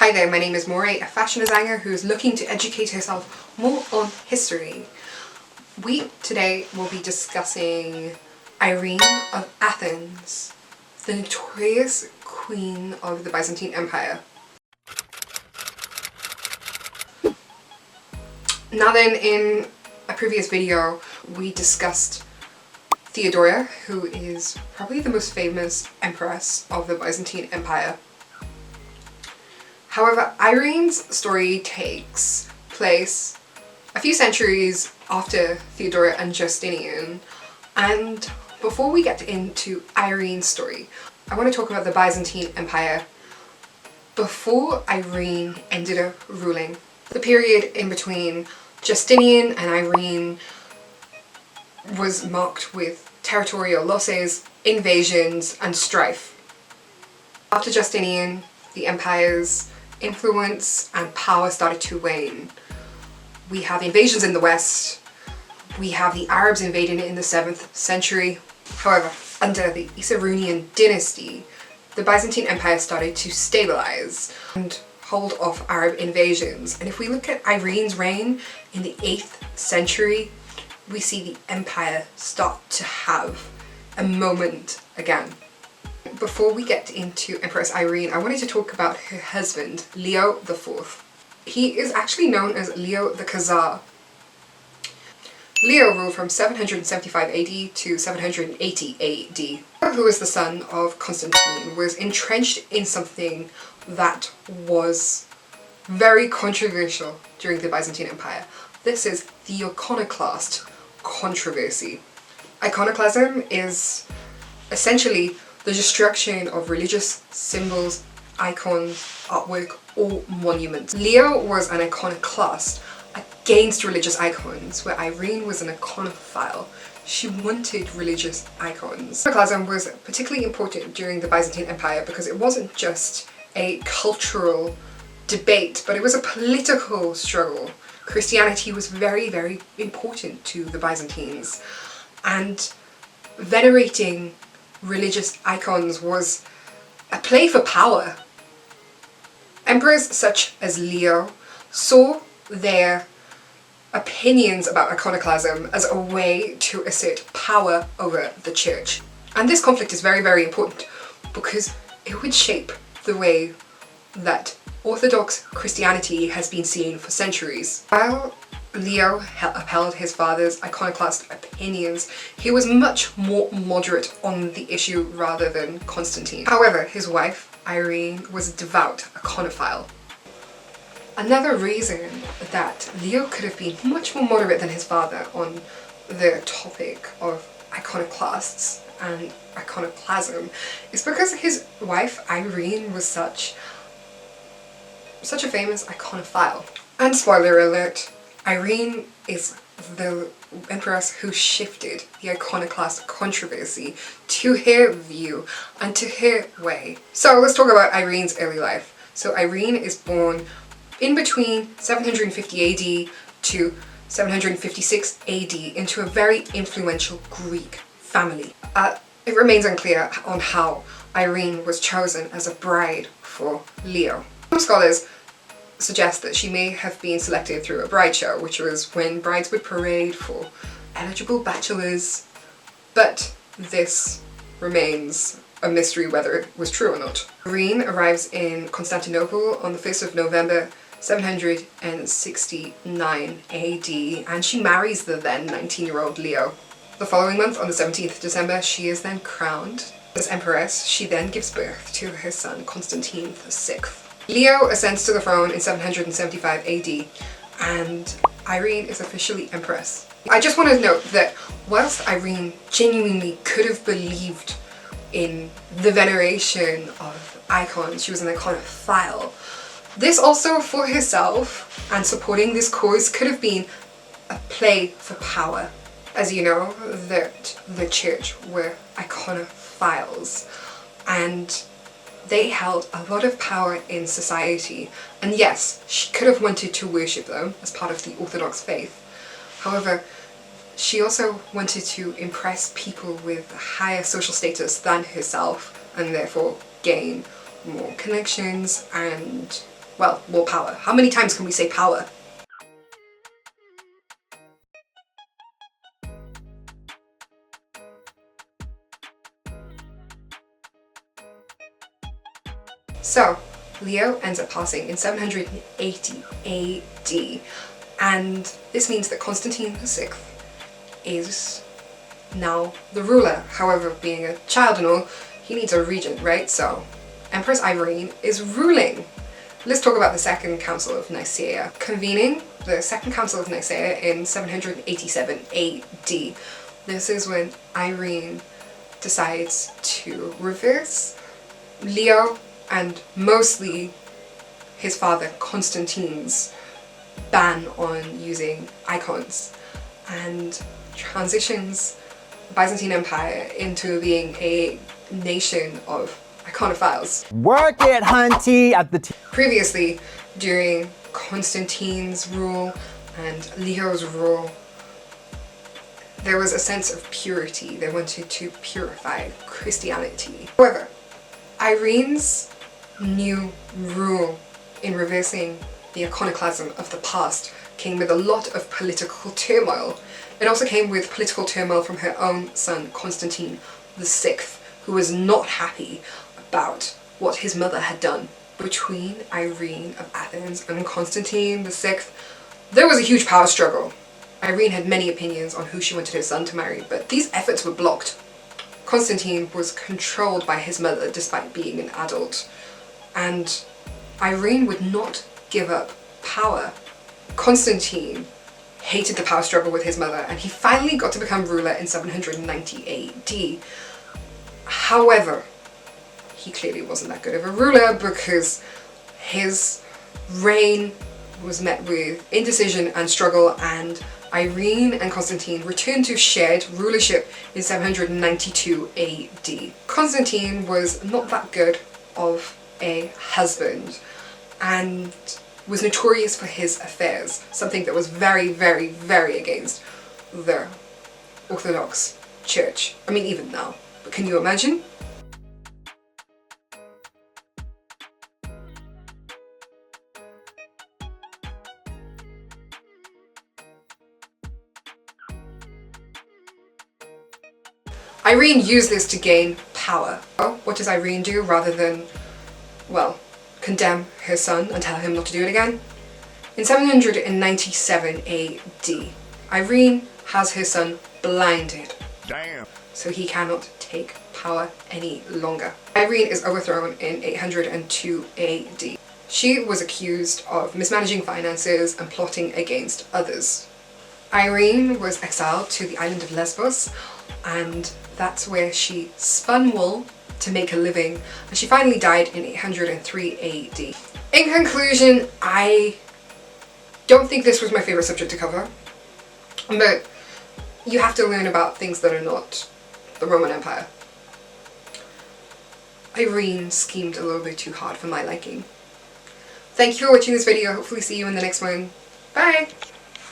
Hi there, my name is Moray, a fashion designer who is looking to educate herself more on history. We today will be discussing Irene of Athens, the notorious queen of the Byzantine Empire. Now then, in a previous video we discussed Theodora, who is probably the most famous empress of the Byzantine Empire. However, Irene's story takes place a few centuries after Theodora and Justinian, and before we get into Irene's story, I want to talk about the Byzantine Empire before Irene ended up ruling. The period in between Justinian and Irene was marked with territorial losses, invasions, and strife. After Justinian, the empire's influence and power started to wane. We have invasions in the west, we have the Arabs invading it in the 7th century. However, under the Iranian dynasty, the Byzantine Empire started to stabilize and hold off Arab invasions. And if we look at Irene's reign in the 8th century, we see the empire start to have a moment again. Before we get into Empress Irene, I wanted to talk about her husband, Leo IV. He is actually known as Leo the Khazar. Leo ruled from 775 AD to 780 AD. Who was the son of Constantine, was entrenched in something that was very controversial during the Byzantine Empire. This is the Iconoclast controversy. Iconoclasm is essentially the destruction of religious symbols, icons, artwork, or monuments. Leo was an iconoclast against religious icons, where Irene was an iconophile. She wanted religious icons. Iconoclasm was particularly important during the Byzantine Empire because it wasn't just a cultural debate, but it was a political struggle. Christianity was very, very important to the Byzantines, and venerating religious icons was a play for power. Emperors such as Leo saw their opinions about iconoclasm as a way to assert power over the church. And this conflict is very, very important because it would shape the way that Orthodox Christianity has been seen for centuries. While Leo upheld his father's iconoclast opinions, he was much more moderate on the issue rather than Constantine. However, his wife, Irene, was a devout iconophile. Another reason that Leo could have been much more moderate than his father on the topic of iconoclasts and iconoclasm is because his wife, Irene, was such a famous iconophile. And spoiler alert, Irene is the empress who shifted the iconoclast controversy to her view and to her way. So let's talk about Irene's early life. So Irene is born in between 750 AD to 756 AD into a very influential Greek family. It remains unclear on how Irene was chosen as a bride for Leo. Some scholars suggest that she may have been selected through a bride show, which was when brides would parade for eligible bachelors, but this remains a mystery whether it was true or not. Irene arrives in Constantinople on the 1st of November 769 AD, and she marries the then 19-year-old Leo. The following month, on the 17th December, she is then crowned as empress. She then gives birth to her son Constantine VI. Leo ascends to the throne in 775 AD, and Irene is officially empress. I just want to note that whilst Irene genuinely could have believed in the veneration of icons, she was an iconophile, this also for herself and supporting this cause could have been a play for power. As you know, that the church were iconophiles, and they held a lot of power in society, and yes, she could have wanted to worship them as part of the Orthodox faith. However, she also wanted to impress people with higher social status than herself and therefore gain more connections and well, more power. How many times can we say power? So, Leo ends up passing in 780 AD, and this means that Constantine VI is now the ruler. However, being a child and all, he needs a regent, right? So, Empress Irene is ruling. Let's talk about the Second Council of Nicaea. Convening the Second Council of Nicaea in 787 AD. This is when Irene decides to reverse Leo and mostly his father Constantine's ban on using icons, and transitions the Byzantine Empire into being a nation of Iconophiles. Work it, hunty! Previously, during Constantine's rule and Leo's rule, there was a sense of purity. They wanted to purify Christianity. However, Irene's new rule in reversing the iconoclasm of the past came with a lot of political turmoil. It also came with political turmoil from her own son Constantine VI, who was not happy about what his mother had done. Between Irene of Athens and Constantine VI, there was a huge power struggle. Irene had many opinions on who she wanted her son to marry, but these efforts were blocked. Constantine was controlled by his mother despite being an adult, and Irene would not give up power. Constantine hated the power struggle with his mother, and he finally got to become ruler in 790 AD. However, he clearly wasn't that good of a ruler because his reign was met with indecision and struggle, and Irene and Constantine returned to shared rulership in 792 AD. Constantine was not that good of a husband and was notorious for his affairs, something that was very, very, very against the Orthodox Church. I mean, even now, but can you imagine? Irene used this to gain power. What does Irene do rather than, well, condemn her son and tell him not to do it again? In 797 AD, Irene has her son blinded. Damn. So he cannot take power any longer. Irene is overthrown in 802 AD. She was accused of mismanaging finances and plotting against others. Irene was exiled to the island of Lesbos, and that's where she spun wool to make a living, and she finally died in 803 AD. In conclusion, I don't think this was my favourite subject to cover, but you have to learn about things that are not the Roman Empire. Irene schemed a little bit too hard for my liking. Thank you for watching this video. Hopefully see you in the next one. Bye!